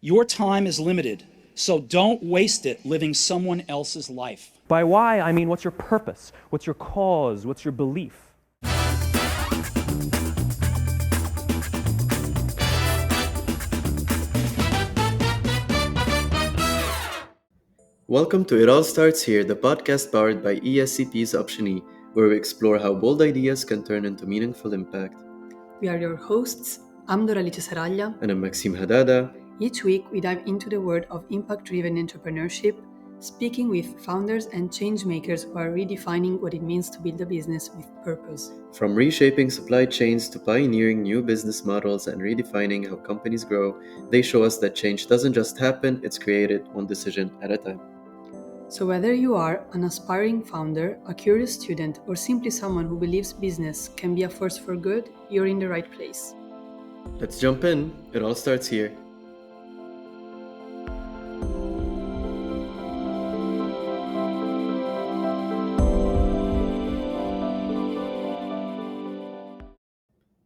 Your time is limited, so don't waste it living someone else's life. By why, I mean what's your purpose? What's your cause? What's your belief? Welcome to It All Starts Here, the podcast powered by ESCP's Option E, where we explore how bold ideas can turn into meaningful impact. We are your hosts. I'm Doralice Saraglia. And I'm Maxime Hadada. Each week, we dive into the world of impact-driven entrepreneurship, speaking with founders and change makers who are redefining what it means to build a business with purpose. From reshaping supply chains to pioneering new business models and redefining how companies grow, they show us that change doesn't just happen, it's created one decision at a time. So whether you are an aspiring founder, a curious student, or simply someone who believes business can be a force for good, you're in the right place. Let's jump in. It all starts here.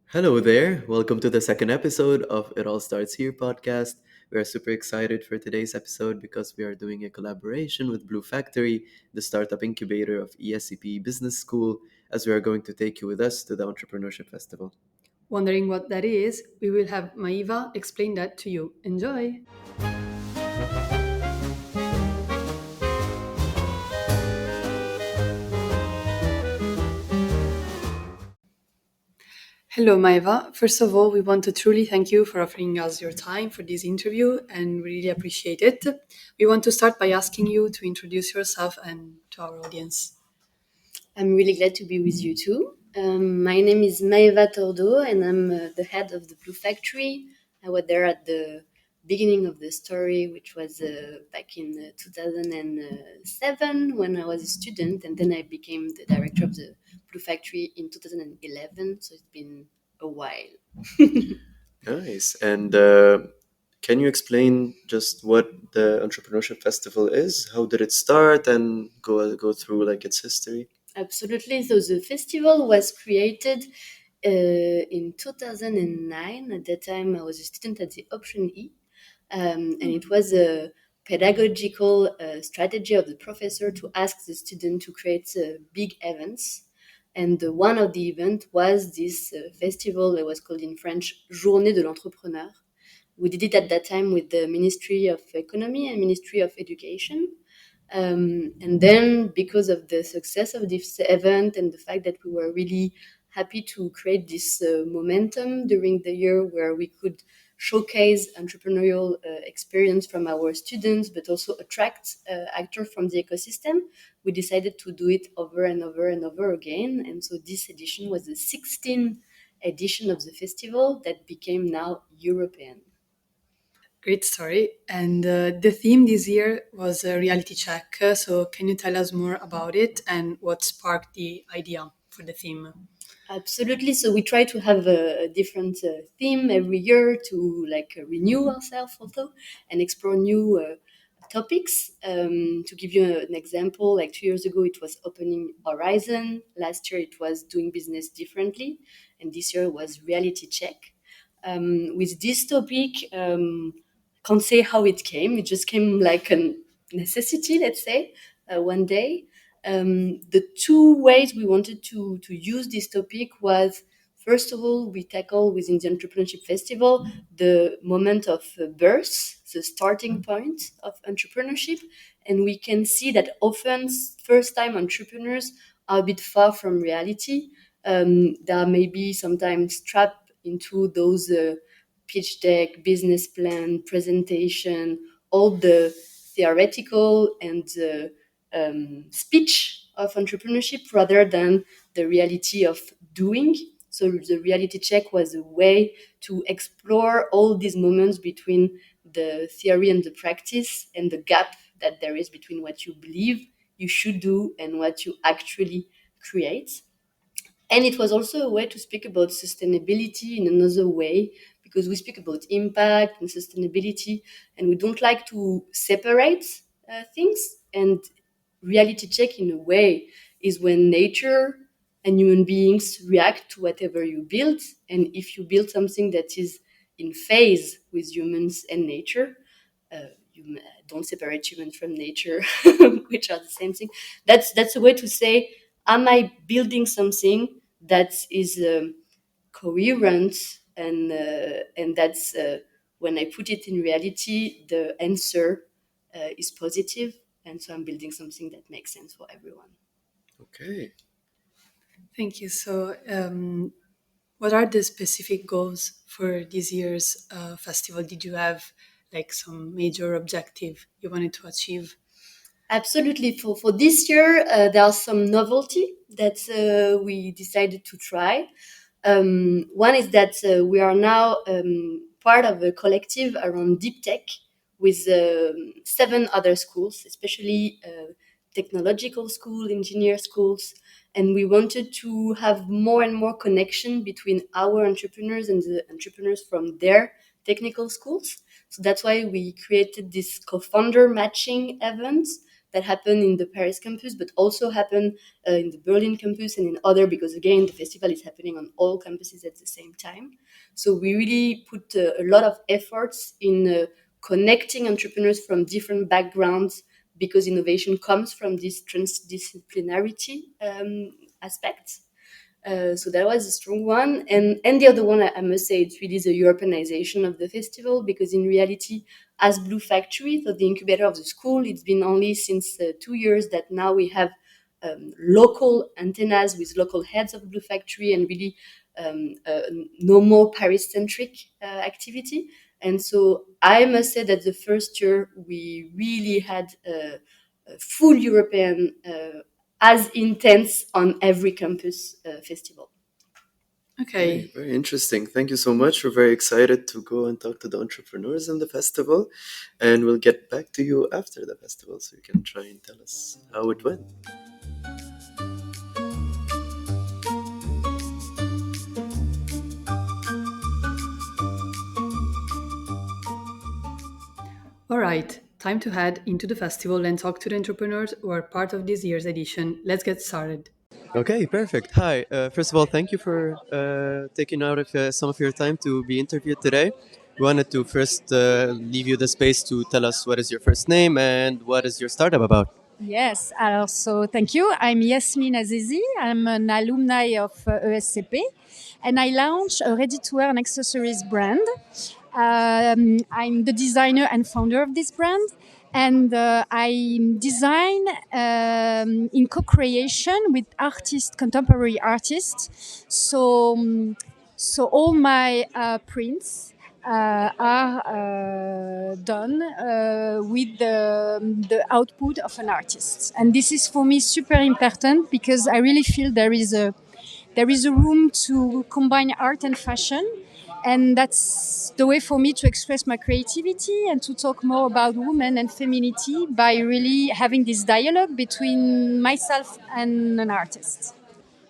Hello there. Welcome to the second episode of It All Starts Here podcast. We are super excited for today's episode because we are doing a collaboration with Blue Factory, the startup incubator of ESCP Business School, as we are going to take you with us to the Entrepreneurship Festival. Wondering what that is? We will have Maëva explain that to you. Enjoy! Hello, Maëva. First of all, we want to truly thank you for offering us your time for this interview and we really appreciate it. We want to start by asking you to introduce yourself and to our audience. I'm really glad to be with you too. My name is Maëva Tordo and I'm the head of the Blue Factory. I was there at the beginning of the story, which was back in 2007 when I was a student, and then I became the director of the Blue Factory in 2011, so it's been a while. Nice. And can you explain just what the Entrepreneurship Festival is? How did it start and go through like its history? Absolutely. So the festival was created in 2009. At that time, I was a student at the Option E, and it was a pedagogical strategy of the professor to ask the student to create big events. And one of the events was this festival that was called in French Journée de l'Entrepreneur. We did it at that time with the Ministry of Economy and Ministry of Education. And then because of the success of this event and the fact that we were really happy to create this momentum during the year where we could showcase entrepreneurial experience from our students, but also attract actors from the ecosystem, we decided to do it over and over and over again. And so this edition was the 16th edition of the festival that became now European. Great story. And the theme this year was a reality check. So can you tell us more about it and what sparked the idea for the theme? Absolutely. So we try to have a different theme every year to renew ourselves also and explore new topics. To give you an example, like 2 years ago, it was opening horizon. Last year, it was doing business differently. And this year was reality check. With this topic, can't say how it came. It just came like a necessity, let's say, one day. The two ways we wanted to use this topic was, first of all, we tackle within the Entrepreneurship Festival the moment of birth, the starting point of entrepreneurship. And we can see that often first-time entrepreneurs are a bit far from reality. They are maybe sometimes trapped into those pitch deck, business plan, presentation, all the theoretical and speech of entrepreneurship rather than the reality of doing. So the reality check was a way to explore all these moments between the theory and the practice and the gap that there is between what you believe you should do and what you actually create. And it was also a way to speak about sustainability in another way, because we speak about impact and sustainability, and we don't like to separate things. And reality check, in a way, is when nature and human beings react to whatever you build. And if you build something that is in phase with humans and nature, you don't separate humans from nature, which are the same thing. That's a way to say, am I building something that is coherent, and that's when I put it in reality, the answer is positive, and so I'm building something that makes sense for everyone. Okay. Thank you. So, what are the specific goals for this year's festival? Did you have like some major objective you wanted to achieve? Absolutely. For this year, there are some novelty that we decided to try. One is that we are now part of a collective around deep tech with 7 other schools, especially technological school, engineer schools, and we wanted to have more and more connection between our entrepreneurs and the entrepreneurs from their technical schools. So that's why we created this co-founder matching event that happen in the Paris campus, but also happen in the Berlin campus and in other, because again, the festival is happening on all campuses at the same time. So we really put a lot of efforts in connecting entrepreneurs from different backgrounds, because innovation comes from this transdisciplinarity aspect. So that was a strong one. And the other one, I must say, it's really the Europeanization of the festival, because in reality, as Blue Factory, so the incubator of the school, it's been only since 2 years that now we have local antennas with local heads of Blue Factory, and really no more Paris-centric activity. And so I must say that the first year we really had a full European as intense on every campus festival. Okay. Very interesting. Thank you so much. We're very excited to go and talk to the entrepreneurs in the festival. And we'll get back to you after the festival so you can try and tell us how it went. All right, time to head into the festival and talk to the entrepreneurs who are part of this year's edition. Let's get started. Okay, perfect. Hi. First of all, thank you for taking out of some of your time to be interviewed today. We wanted to first leave you the space to tell us what is your first name and what is your startup about. Yes, so thank you. I'm Yasmine Azizi. I'm an alumni of ESCP, and I launched a ready-to-wear and accessories brand. I'm the designer and founder of this brand, and I design in co-creation with artists, contemporary artists. So all my prints are done with the output of an artist, and this is for me super important, because I really feel there is a room to combine art and fashion, and that's the way for me to express my creativity and to talk more about women and femininity by really having this dialogue between myself and an artist.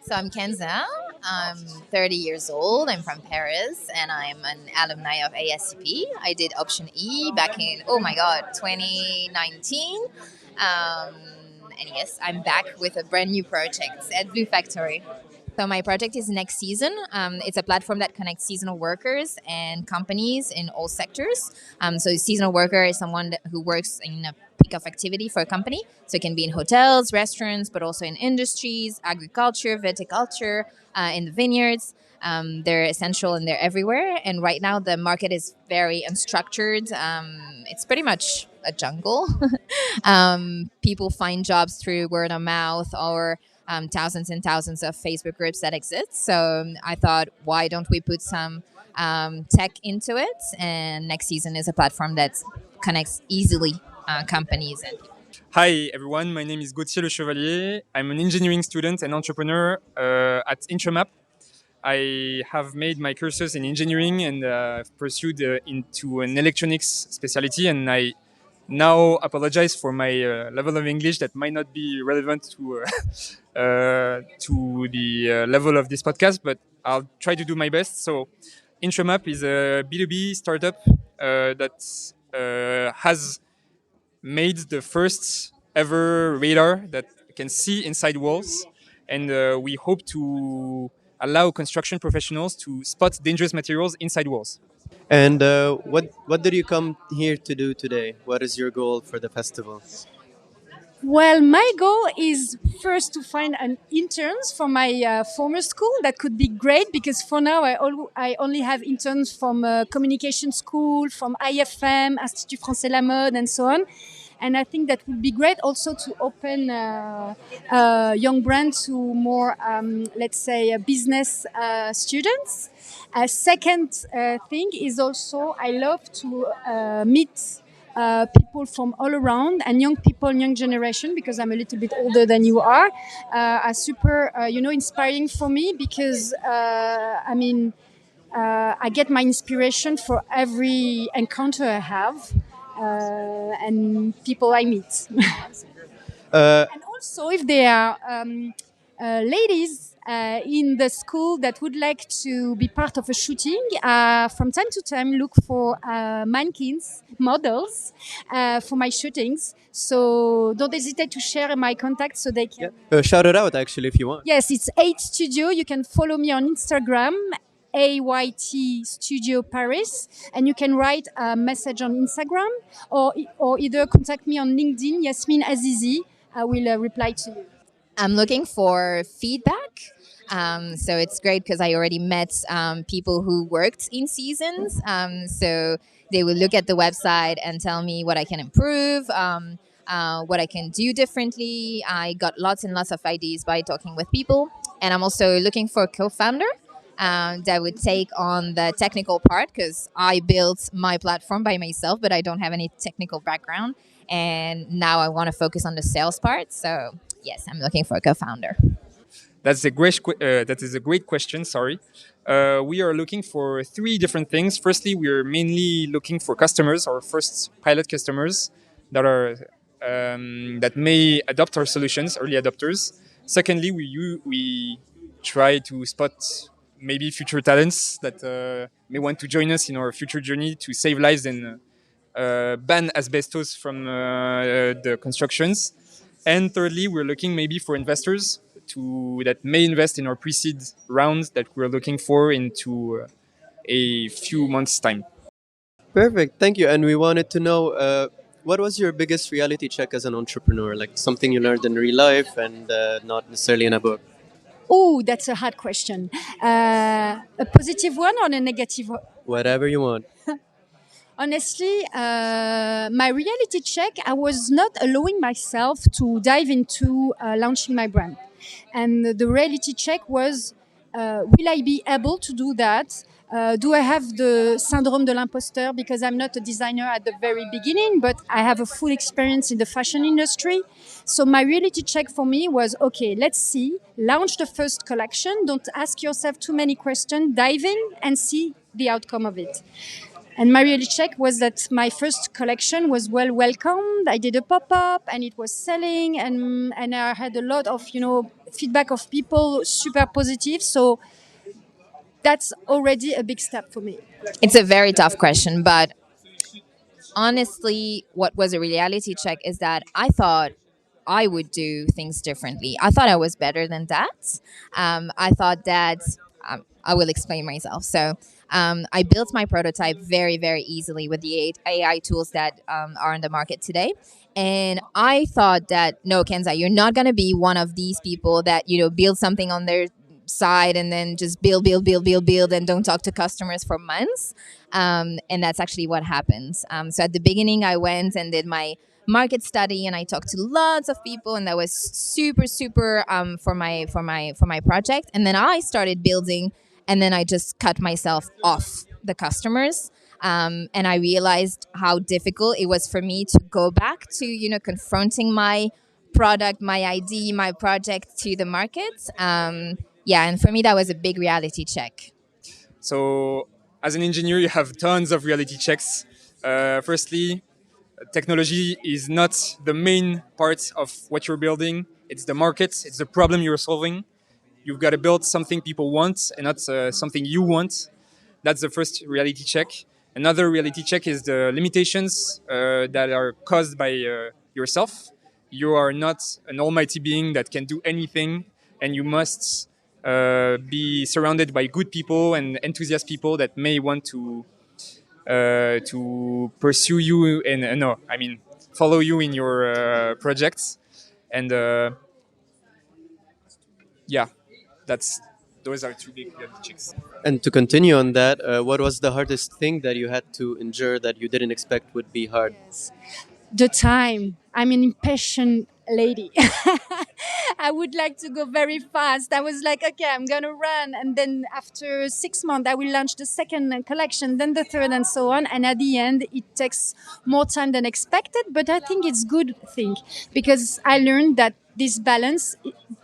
So I'm Kenza. I'm 30 years old. I'm from Paris, and I'm an alumni of ASCP. I did Option E back in, 2019. And yes, I'm back with a brand new project at Blue Factory. So my project is Next Season. It's a platform that connects seasonal workers and companies in all sectors. So a seasonal worker is someone who works in a peak of activity for a company. So it can be in hotels, restaurants, but also in industries, agriculture, viticulture, in the vineyards. They're essential and they're everywhere. And right now the market is very unstructured. It's pretty much a jungle. People find jobs through word of mouth or thousands and thousands of Facebook groups that exist. So I thought, why don't we put some tech into it? And Next Season is a platform that connects easily companies. Hi everyone, my name is Gauthier Lechevalier. I'm an engineering student and entrepreneur at Intramap. I have made my courses in engineering and pursued into an electronics specialty, and I now apologize for my level of English that might not be relevant to the level of this podcast, but I'll try to do my best. So, Intramap is a B2B startup that has made the first ever radar that can see inside walls, and we hope to allow construction professionals to spot dangerous materials inside walls. And what did you come here to do today? What is your goal for the festival? Well, my goal is first to find an interns for my former school. That could be great because for now I only have interns from communication school, from IFM, Institut Français La Mode, and so on. And I think that would be great also to open young brands to more, let's say, business students. A second thing is also I love to meet people from all around and young people, young generation, because I'm a little bit older than you are super, inspiring for me because, I get my inspiration for every encounter I have and people I meet. And also, if there are ladies in the school that would like to be part of a shooting, from time to time look for mannequins, models for my shootings. So don't hesitate to share my contact so they can. Shout it out actually if you want. Yes, it's AYT Studio. You can follow me on Instagram, AYT Studio Paris, and you can write a message on Instagram or either contact me on LinkedIn, Yasmine Azizi. I will reply to you. I'm looking for feedback. So it's great because I already met people who worked in seasons. So they will look at the website and tell me what I can improve, what I can do differently. I got lots and lots of ideas by talking with people. And I'm also looking for a co-founder that would take on the technical part because I built my platform by myself, but I don't have any technical background. And now I want to focus on the sales part. So yes, I'm looking for a co-founder. That is a great question. Sorry, we are looking for three different things. Firstly, we are mainly looking for customers, our first pilot customers that may adopt our solutions, early adopters. Secondly, we try to spot maybe future talents that may want to join us in our future journey to save lives and ban asbestos from the constructions. And thirdly, we're looking maybe for investors that may invest in our pre-seed rounds that we're looking for into a few months' time. Perfect, thank you. And we wanted to know what was your biggest reality check as an entrepreneur? Like something you learned in real life and not necessarily in a book. Oh, that's a hard question. A positive one or a negative one? Whatever you want. Honestly, my reality check, I was not allowing myself to dive into launching my brand. And the reality check was, will I be able to do that? Do I have the syndrome de l'imposteur? Because I'm not a designer at the very beginning, but I have a full experience in the fashion industry. So my reality check for me was, okay, let's see, launch the first collection. Don't ask yourself too many questions, dive in and see the outcome of it. And my reality check was that my first collection was well welcomed. I did a pop-up and it was selling and I had a lot of, feedback of people, super positive. So that's already a big step for me. It's a very tough question, but honestly, what was a reality check is that I thought I would do things differently. I thought I was better than that. I thought that I will explain myself. So I built my prototype very, very easily with the AI tools that are on the market today. And I thought that, no, Kenza, you're not going to be one of these people that, build something on their side and then just build and don't talk to customers for months. And that's actually what happens. So at the beginning, I went and did my market study and I talked to lots of people and that was super for my project. And then I started building and then I just cut myself off the customers. And I realized how difficult it was for me to go back to confronting my product, my ID, my project to the market. And for me that was a big reality check. So as an engineer, you have tons of reality checks. Firstly, technology is not the main part of what you're building. It's the market, it's the problem you're solving. You've got to build something people want and not something you want. That's the first reality check. Another reality check is the limitations that are caused by yourself. You are not an almighty being that can do anything, and you must be surrounded by good people and enthusiast people that may want to to pursue you and no, I mean follow you in your projects, and yeah, that's those are two big chicks. And to continue on that, what was the hardest thing that you had to endure that you didn't expect would be hard? The time. I'm an impatient lady. I would like to go very fast. I was like, okay, I'm gonna run, and then after 6 months, I will launch the second collection, then the third, and so on. And at the end, it takes more time than expected. But I think it's good thing because I learned that this balance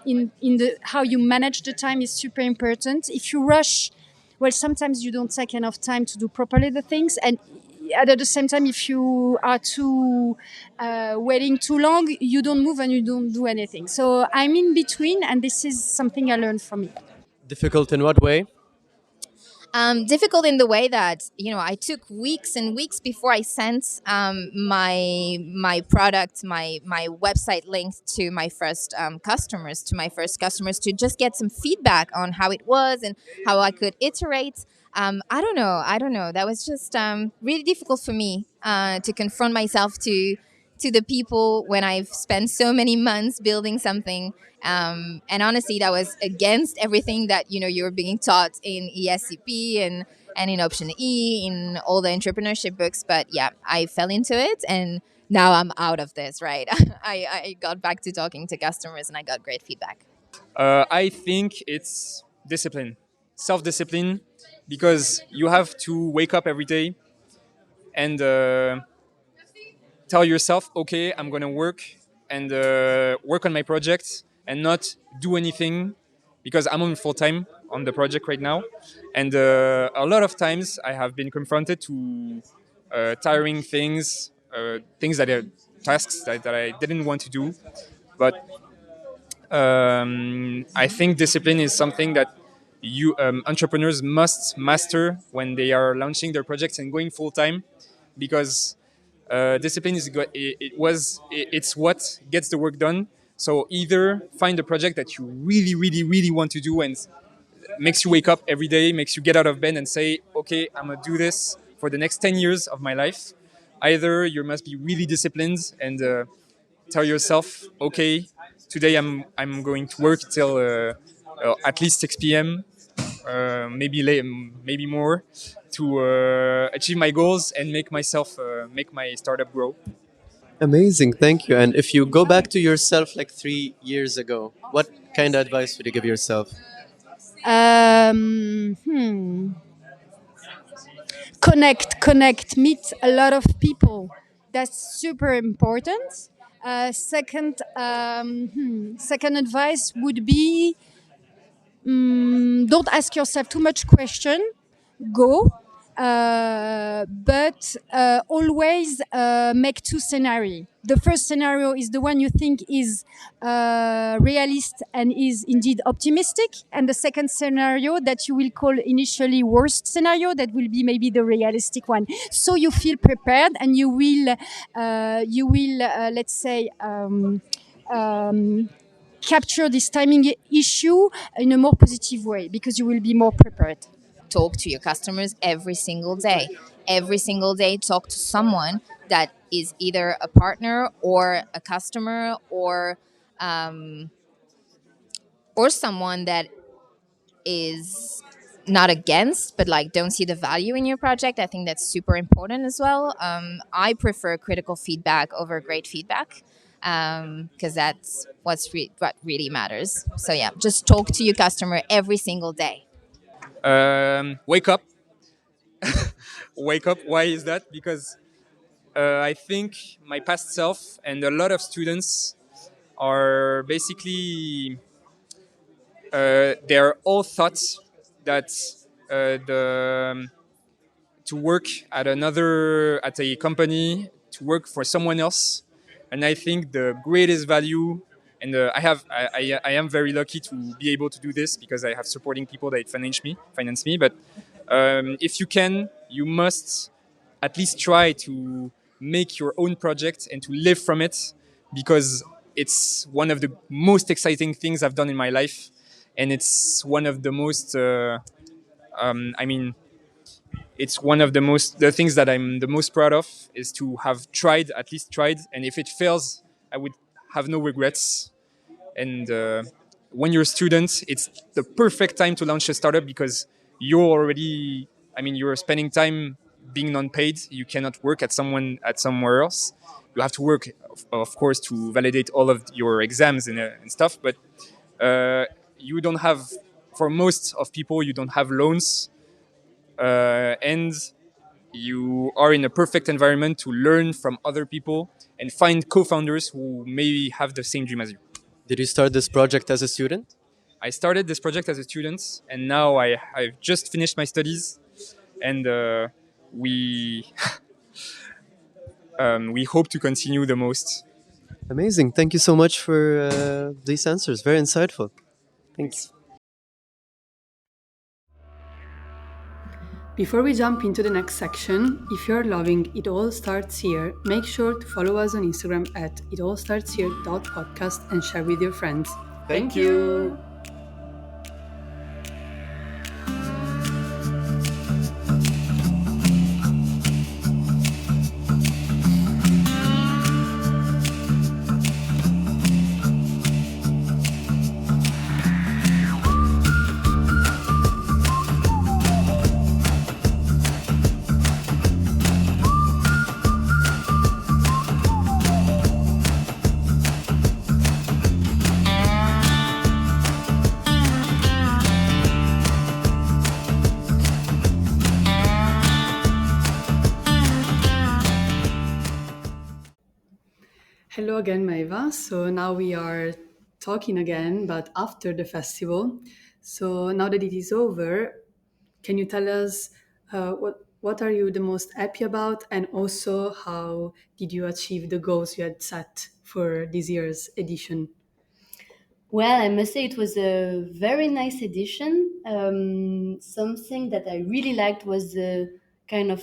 in the how you manage the time is super important. If you rush, well, sometimes you don't take enough time to do properly the things, and at the same time, if you are too waiting too long, you don't move and you don't do anything. So I'm in between, and this is something I learned from it. Difficult in what way? Difficult in the way that I took weeks and weeks before I sent my product, my website link to my first customers to just get some feedback on how it was and how I could iterate. I don't know. That was just really difficult for me to confront myself to the people when I've spent so many months building something. And honestly, that was against everything that you're being taught in ESCP and in Option E, in all the entrepreneurship books. But yeah, I fell into it, and now I'm out of this. Right, I got back to talking to customers, and I got great feedback. I think it's discipline, self-discipline, because you have to wake up every day and tell yourself, okay, I'm gonna work and work on my project and not do anything, because I'm on full time on the project right now, and a lot of times I have been confronted to tiring things, things that are tasks that I didn't want to do, but I think discipline is something that you entrepreneurs must master when they are launching their projects and going full time, because discipline is it's what gets the work done. So either find a project that you really, really, really want to do and makes you wake up every day, makes you get out of bed and say, okay, I'm gonna do this for the next 10 years of my life. Either you must be really disciplined and tell yourself, okay, today I'm going to work till at least 6 p.m. Maybe late, maybe more, to achieve my goals and make my startup grow. Amazing, thank you. And if you go back to yourself like 3 years ago, what kind of advice would you give yourself? Um, hmm. Connect, meet a lot of people. That's super important. Second advice would be don't ask yourself too much question. Go, but always make two scenarios. The first scenario is the one you think is realist and is indeed optimistic, and the second scenario that you will call initially worst scenario, that will be maybe the realistic one. So you feel prepared, and you will let's say. Capture this timing issue in a more positive way, because you will be more prepared. Talk to your customers every single day. Every single day, talk to someone that is either a partner or a customer, or someone that is not against, but like don't see the value in your project. I think that's super important as well. I prefer critical feedback over great feedback, because that's what really matters. So yeah, just talk to your customer every single day. Wake up. Wake up. Why is that? Because I think my past self and a lot of students are basically they're all thoughts that the to work at a company, to work for someone else. And I think the greatest value, and I am very lucky to be able to do this because I have supporting people that finance me. But if you can, you must at least try to make your own project and to live from it, because it's one of the most exciting things I've done in my life, and it's one of the most I mean, it's one of the things that I'm the most proud of is to have at least tried, and if it fails, I would have no regrets. And when you're a student, it's the perfect time to launch a startup because you're spending time being non-paid. You cannot work at somewhere else. You have to work, of course, to validate all of your exams and stuff. But you don't have, for most of people, you don't have loans, and you are in a perfect environment to learn from other people and find co-founders who maybe have the same dream as you. Did you start this project as a student? I started this project as a student, and now I've just finished my studies, and we we hope to continue the most. Amazing. Thank you so much for these answers. Very insightful. Thanks. Before we jump into the next section, if you're loving It All Starts Here, make sure to follow us on Instagram at itallstartshere.podcast and share with your friends. Thank you. Hello again, Maëva. So now we are talking again, but after the festival. So now that it is over, can you tell us what are you the most happy about, and also how did you achieve the goals you had set for this year's edition? Well, I must say it was a very nice edition. Something that I really liked was the kind of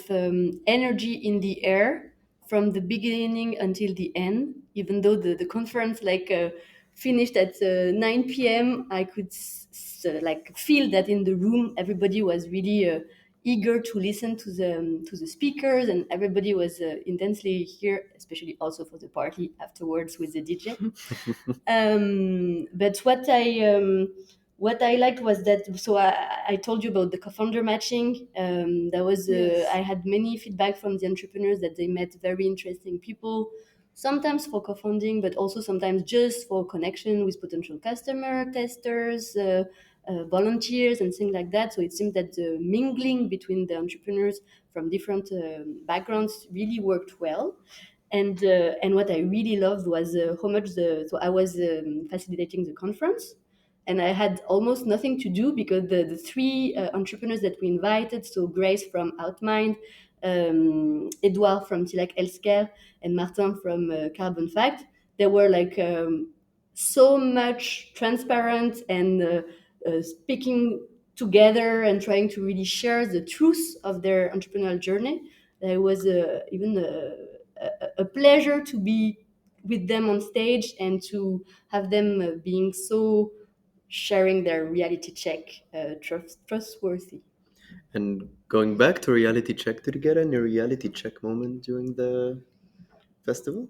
energy in the air from the beginning until the end. Even though the conference finished at 9 p.m., I could feel that in the room everybody was really eager to listen to the speakers, and everybody was intensely here, especially also for the party afterwards with the DJ. But what I liked was that. So I told you about the co-founder matching. That was Yes. I had many feedback from the entrepreneurs that they met very interesting people. Sometimes for co-founding, but also sometimes just for connection with potential customer, testers, volunteers, and things like that. So it seemed that the mingling between the entrepreneurs from different backgrounds really worked well. And what I really loved was how much so I was facilitating the conference, and I had almost nothing to do because the three entrepreneurs that we invited, so Grace from Outmind, Edouard from Tilak Healthcare, and Martin from Carbon Fact, they were so much transparent and speaking together and trying to really share the truth of their entrepreneurial journey. There was even a pleasure to be with them on stage and to have them being so sharing their reality check trustworthy. And going back to reality check, did you get any reality check moment during the festival?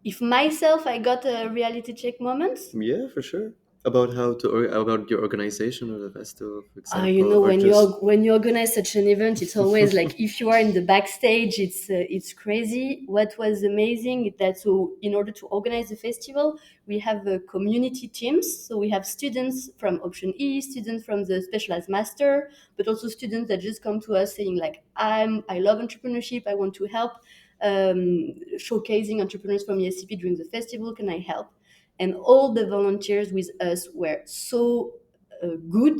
If myself I got a reality check moment, Yeah, for sure. About about your organization of the festival, for example. you know, or when you organize such an event, it's always like if you are in the backstage, it's crazy. What was amazing is that so in order to organize the festival, we have community teams. So we have students from Option E, students from the Specialized Master, but also students that just come to us saying like, I love entrepreneurship, I want to help, showcasing entrepreneurs from ESCP during the festival. Can I help? And all the volunteers with us were so good.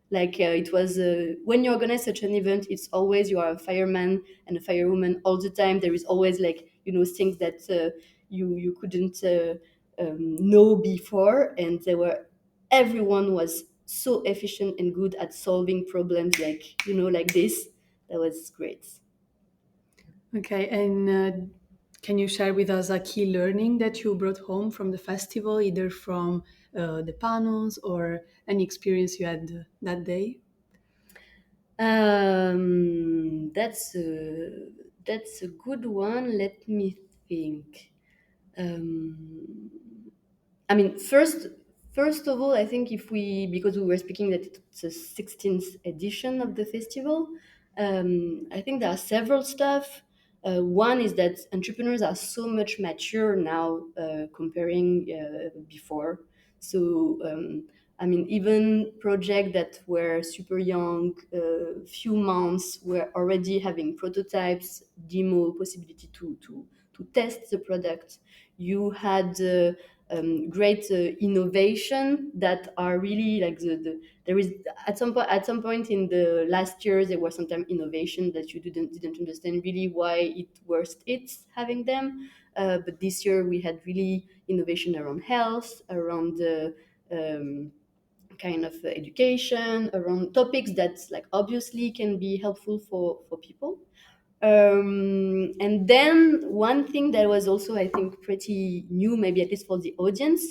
It was when you organize such an event, it's always you are a fireman and a firewoman all the time. There is always things that you couldn't know before, and everyone was so efficient and good at solving problems like this. That was great. Okay, and can you share with us a key learning that you brought home from the festival, either from the panels or any experience you had that day? That's a good one. Let me think. Um, I mean, first of all, I think if we, because we were speaking that it's a 16th edition of the festival, I think there are several stuff. One is that entrepreneurs are so much mature now comparing before. So, I mean, even projects that were super young, few months, were already having prototypes, demo, possibility to test the product. You had great innovation that are really like there is at some point in the last years there was sometimes innovation that you didn't understand really why it worth it having them, but this year we had really innovation around health, around the kind of education, around topics that like obviously can be helpful for people. And then one thing that was also, I think, pretty new, maybe at least for the audience,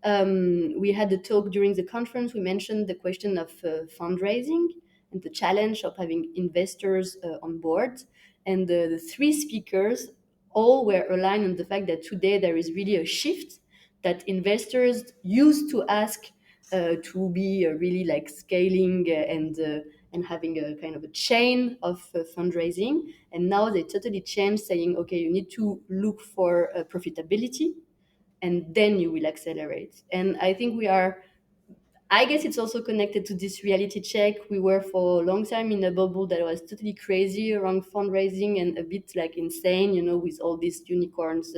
we had a talk during the conference. We mentioned the question of fundraising and the challenge of having investors on board. And the three speakers all were aligned on the fact that today there is really a shift that investors used to ask to be really like scaling and having a kind of a chain of fundraising, and now they totally changed, saying, okay, you need to look for profitability and then you will accelerate. And I think we are, I guess it's also connected to this reality check. We were for a long time in a bubble that was totally crazy around fundraising and a bit like insane, you know, with all these unicorns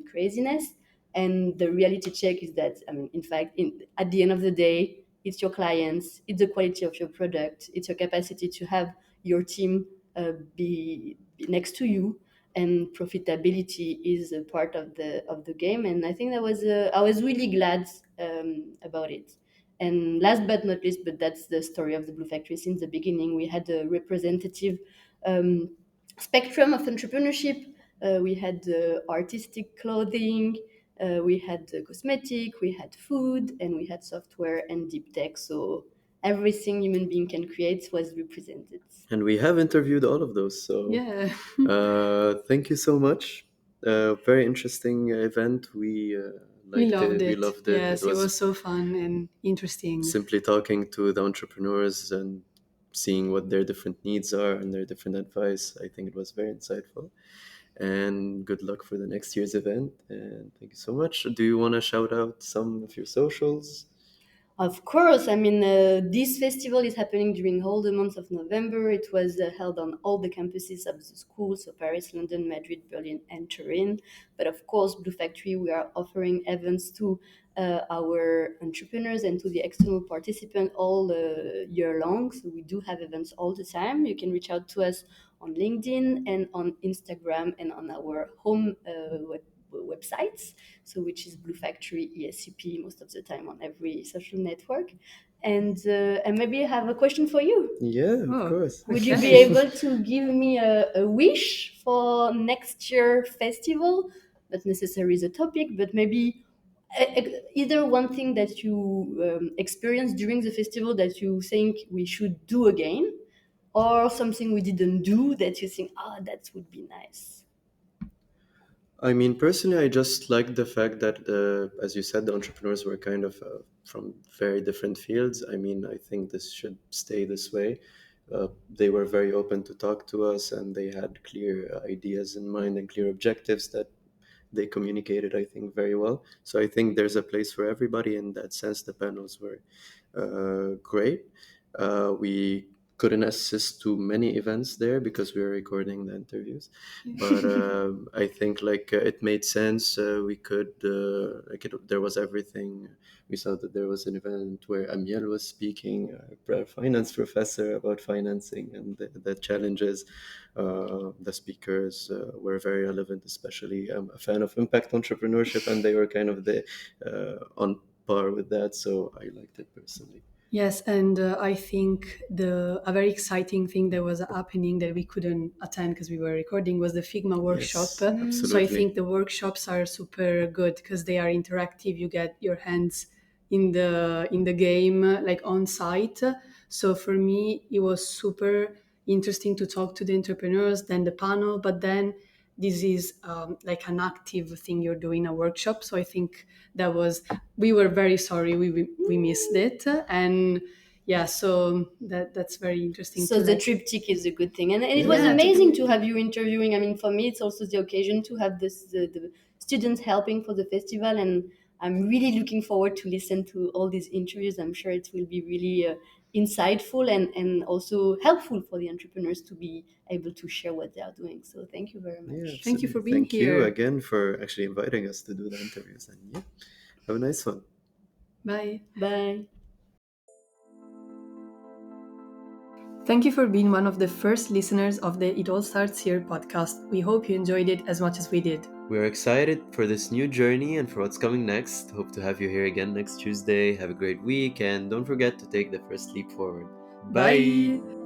craziness. And the reality check is that, I mean, in fact, at the end of the day, it's your clients, it's the quality of your product, it's your capacity to have your team be next to you, and profitability is a part of the game. And I think that was I was really glad about it. And last but not least, but that's the story of the Blue Factory since the beginning, we had a representative um, spectrum of entrepreneurship. We had artistic clothing, we had cosmetic, we had food, and we had software and deep tech. So everything human being can create was represented. And we have interviewed all of those. So Yeah. thank you so much. Very interesting event. We We liked loved it. We it. loved it. Yes, It it was was so fun and interesting. simply talking to the entrepreneurs and seeing what their different needs are and their different advice. I think it was very insightful. And good luck for the next year's event. And thank you so much. Do you want to shout out some of your socials? Of course, I mean, this festival is happening during all the month of November. It was held on all the campuses of the school, so Paris, London, Madrid, Berlin, and Turin. But of course, Blue Factory, we are offering events to our entrepreneurs and to the external participants all year long. So we do have events all the time. You can reach out to us on LinkedIn and on Instagram and on our home websites, so which is Blue Factory ESCP most of the time on every social network. And maybe I have a question for you. Yeah, of Oh, course. Would you okay. be able to give me a wish for next year festival? Not necessarily the topic, but maybe either one thing that you experienced during the festival that you think we should do again, or something we didn't do that you think, oh, that would be nice. I mean, personally, I just like the fact that, as you said, the entrepreneurs were kind of from very different fields. I mean, I think this should stay this way. They were very open to talk to us, and they had clear ideas in mind and clear objectives that they communicated, I think, very well. So I think there's a place for everybody in that sense. The panels were great. We couldn't assist to many events there because we were recording the interviews, but I think like it made sense. We could there was everything. We saw that there was an event where Amiel was speaking, a finance professor, about financing and the challenges. The speakers were very relevant, especially I'm a fan of impact entrepreneurship, and they were kind of on par with that. So I liked it personally. Yes, and I think a very exciting thing that was happening that we couldn't attend because we were recording was the Figma workshop. Yes, So I absolutely. think the workshops are super good because they are interactive. You get your hands in the game, like on site. So for me, it was super interesting to talk to the entrepreneurs, then the panel, but then this is like an active thing you're doing, a workshop. So I think we were very sorry we missed it. And yeah, so that's very interesting. So the triptych is a good thing, and it was Yeah, amazing to have you interviewing. I mean, for me, it's also the occasion to have the students helping for the festival, and I'm really looking forward to listen to all these interviews. I'm sure it will be really insightful and also helpful for the entrepreneurs to be able to share what they are doing. So thank you very much. Yeah, Thank you for absolutely. being Thank you here. again for actually inviting us to do the interviews. And yeah, have a nice one. Bye. Bye. Thank you for being one of the first listeners of the It All Starts Here podcast. We hope you enjoyed it as much as we did. We're excited for this new journey and for what's coming next. Hope to have you here again next Tuesday. Have a great week and don't forget to take the first leap forward. Bye. Bye.